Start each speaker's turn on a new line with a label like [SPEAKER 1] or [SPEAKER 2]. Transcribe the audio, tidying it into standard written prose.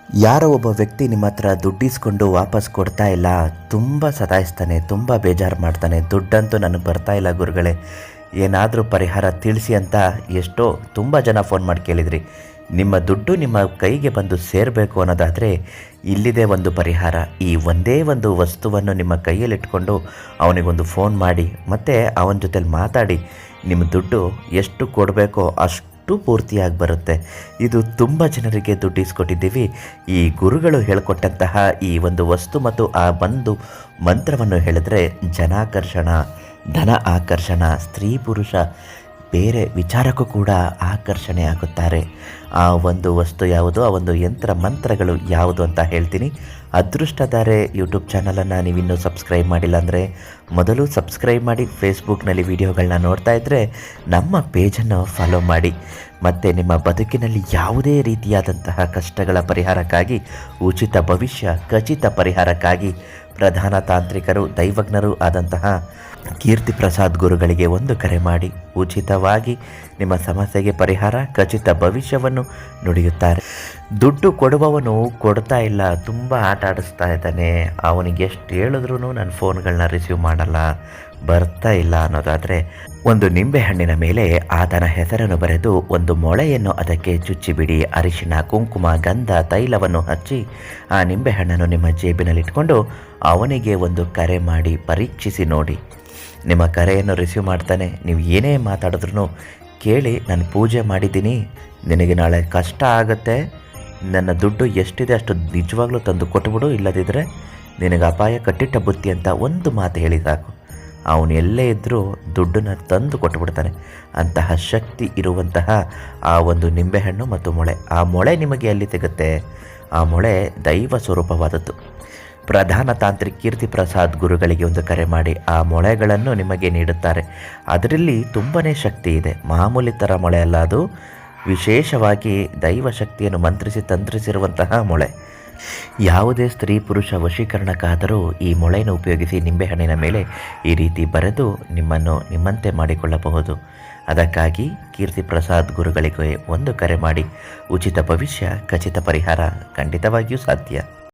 [SPEAKER 1] ಯಾರೋ ಒಬ್ಬ ವ್ಯಕ್ತಿ ನಿಮ್ಮ ಹತ್ರ ದುಡ್ಡಿಸ್ಕೊಂಡು ವಾಪಸ್ ಕೊಡ್ತಾ ಇಲ್ಲ, ತುಂಬ ಸತಾಯಿಸ್ತಾನೆ, ತುಂಬ ಬೇಜಾರು ಮಾಡ್ತಾನೆ. ದುಡ್ಡಂತೂ ನನಗೆ ಬರ್ತಾ ಇಲ್ಲ ಗುರುಗಳೇ, ಏನಾದರೂ ಪರಿಹಾರ ತಿಳಿಸಿ ಅಂತ ತುಂಬ ಜನ ಫೋನ್ ಮಾಡಿ ಕೇಳಿದ್ರಿ. ನಿಮ್ಮ ದುಡ್ಡು ನಿಮ್ಮ ಕೈಗೆ ಬಂದು ಸೇರಬೇಕು ಅನ್ನೋದಾದರೆ ಇಲ್ಲಿದೆ ಒಂದು ಪರಿಹಾರ. ಈ ಒಂದೇ ಒಂದು ವಸ್ತುವನ್ನು ನಿಮ್ಮ ಕೈಯಲ್ಲಿಟ್ಕೊಂಡು ಅವನಿಗೊಂದು ಫೋನ್ ಮಾಡಿ ಮತ್ತು ಅವನ ಜೊತೆಲಿ ಮಾತಾಡಿ ನಿಮ್ಮ ದುಡ್ಡು ಎಷ್ಟು ಕೊಡಬೇಕೋ ಅಷ್ಟು ಪೂರ್ತಿಯಾಗಿ ಬರುತ್ತೆ. ಇದು ತುಂಬ ಜನರಿಗೆ ದುಡ್ಡು ಇಸ್ಕೊಟ್ಟಿದ್ದೀವಿ. ಈ ಗುರುಗಳು ಹೇಳಿಕೊಟ್ಟಂತಹ ಈ ಒಂದು ವಸ್ತು ಮತ್ತು ಆ ಒಂದು ಮಂತ್ರವನ್ನು ಹೇಳಿದ್ರೆ ಜನಾಕರ್ಷಣ, ಧನ ಆಕರ್ಷಣ, ಸ್ತ್ರೀ ಪುರುಷ ಬೇರೆ ವಿಚಾರಕ್ಕೂ ಕೂಡ ಆಕರ್ಷಣೆ ಆಗುತ್ತಾರೆ. ಆ ಒಂದು ವಸ್ತು ಯಾವುದು, ಆ ಒಂದು ಯಂತ್ರ ಮಂತ್ರಗಳು ಯಾವುದು ಅಂತ ಹೇಳ್ತೀನಿ. ಅದೃಷ್ಟಧಾರೆ ಯೂಟ್ಯೂಬ್ ಚಾನಲನ್ನು ನೀವಿನ್ನೂ ಸಬ್ಸ್ಕ್ರೈಬ್ ಮಾಡಿಲ್ಲ ಅಂದರೆ ಮೊದಲು ಸಬ್ಸ್ಕ್ರೈಬ್ ಮಾಡಿ. ಫೇಸ್ಬುಕ್ನಲ್ಲಿ ವಿಡಿಯೋಗಳನ್ನ ನೋಡ್ತಾ ಇದ್ದರೆ ನಮ್ಮ ಪೇಜನ್ನು ಫಾಲೋ ಮಾಡಿ. ಮತ್ತು ನಿಮ್ಮ ಬದುಕಿನಲ್ಲಿ ಯಾವುದೇ ರೀತಿಯಾದಂತಹ ಕಷ್ಟಗಳ ಪರಿಹಾರಕ್ಕಾಗಿ, ಉಚಿತ ಭವಿಷ್ಯ ಖಚಿತ ಪರಿಹಾರಕ್ಕಾಗಿ ಪ್ರಧಾನ ತಾಂತ್ರಿಕರು, ದೈವಜ್ಞರು ಆದಂತಹ ಕೀರ್ತಿ ಪ್ರಸಾದ್ ಗುರುಗಳಿಗೆ ಒಂದು ಕರೆ ಮಾಡಿ ಉಚಿತವಾಗಿ ನಿಮ್ಮ ಸಮಸ್ಯೆಗೆ ಪರಿಹಾರ, ಖಚಿತ ಭವಿಷ್ಯವನ್ನು ನುಡಿಯುತ್ತಾರೆ. ದುಡ್ಡು ಕೊಡುವವನು ಕೊಡ್ತಾ ಇಲ್ಲ, ತುಂಬ ಆಟ ಆಡಿಸ್ತಾ ಇದ್ದಾನೆ, ಅವನಿಗೆ ಎಷ್ಟು ಹೇಳಿದ್ರೂ ನನ್ನ ಫೋನ್ಗಳನ್ನ ರಿಸೀವ್ ಮಾಡಲ್ಲ, ಬರ್ತಾ ಇಲ್ಲ ಅನ್ನೋದಾದರೆ ಒಂದು ನಿಂಬೆಹಣ್ಣಿನ ಮೇಲೆ ಆತನ ಹೆಸರನ್ನು ಬರೆದು ಒಂದು ಮೊಳೆಯನ್ನು ಅದಕ್ಕೆ ಚುಚ್ಚಿಬಿಡಿ. ಅರಿಶಿಣ, ಕುಂಕುಮ, ಗಂಧ, ತೈಲವನ್ನು ಹಚ್ಚಿ ಆ ನಿಂಬೆಹಣ್ಣನ್ನು ನಿಮ್ಮ ಜೇಬಿನಲ್ಲಿಟ್ಕೊಂಡು ಅವನಿಗೆ ಒಂದು ಕರೆ ಮಾಡಿ ಪರೀಕ್ಷಿಸಿ ನೋಡಿ. ನಿಮ್ಮ ಕರೆಯನ್ನು ರಿಸೀವ್ ಮಾಡ್ತಾನೆ. ನೀವು ಏನೇ ಮಾತಾಡಿದ್ರೂ ಕೇಳಿ, ನಾನು ಪೂಜೆ ಮಾಡಿದ್ದೀನಿ, ನಿನಗೆ ನಾಳೆ ಕಷ್ಟ ಆಗುತ್ತೆ, ನನ್ನ ದುಡ್ಡು ಎಷ್ಟಿದೆ ಅಷ್ಟು ನಿಜವಾಗ್ಲೂ ತಂದು ಕೊಟ್ಬಿಡು, ಇಲ್ಲದಿದ್ದರೆ ನಿನಗೆ ಅಪಾಯ ಕಟ್ಟಿಟ್ಟ ಬುತ್ತಿ ಅಂತ ಒಂದು ಮಾತು ಹೇಳಿ ಸಾಕು. ಅವನು ಎಲ್ಲೇ ಇದ್ದರೂ ದುಡ್ಡನ್ನು ತಂದು ಕೊಟ್ಟುಬಿಡ್ತಾನೆ. ಅಂತಹ ಶಕ್ತಿ ಇರುವಂತಹ ಆ ಒಂದು ನಿಂಬೆಹಣ್ಣು ಮತ್ತು ಮೊಳೆ, ಆ ಮೊಳೆ ನಿಮಗೆ ಎಲ್ಲಿ ಸಿಗುತ್ತೆ? ಆ ಮೊಳೆ ದೈವ ಸ್ವರೂಪವಾದದ್ದು. ಪ್ರಧಾನ ತಾಂತ್ರಿಕ ಕೀರ್ತಿ ಪ್ರಸಾದ್ ಗುರುಗಳಿಗೆ ಒಂದು ಕರೆ ಮಾಡಿ ಆ ಮೊಳೆಗಳನ್ನು ನಿಮಗೆ ನೀಡುತ್ತಾರೆ. ಅದರಲ್ಲಿ ತುಂಬಾ ಶಕ್ತಿ ಇದೆ, ಮಾಮೂಲಿ ಥರ ಮೊಳೆ ಅಲ್ಲ, ಅದು ವಿಶೇಷವಾಗಿ ದೈವ ಶಕ್ತಿಯನ್ನು ಮಂತ್ರಿಸಿ ತಂತ್ರಿಸಿರುವಂತಹ ಮೊಳೆ. ಯಾವುದೇ ಸ್ತ್ರೀ ಪುರುಷ ವಶೀಕರಣಕ್ಕಾದರೂ ಈ ಮೊಳೆಯನ್ನು ಉಪಯೋಗಿಸಿ ನಿಂಬೆಹಣ್ಣಿನ ಮೇಲೆ ಈ ರೀತಿ ಬರೆದು ನಿಮ್ಮನ್ನು ನಿಮ್ಮಂತೆ ಮಾಡಿಕೊಳ್ಳಬಹುದು. ಅದಕ್ಕಾಗಿ ಕೀರ್ತಿ ಪ್ರಸಾದ್ ಗುರುಗಳಿಗೆ ಒಂದು ಕರೆ ಮಾಡಿ ಉಚಿತ ಭವಿಷ್ಯ ಖಚಿತ ಪರಿಹಾರ ಖಂಡಿತವಾಗಿಯೂ ಸಾಧ್ಯ.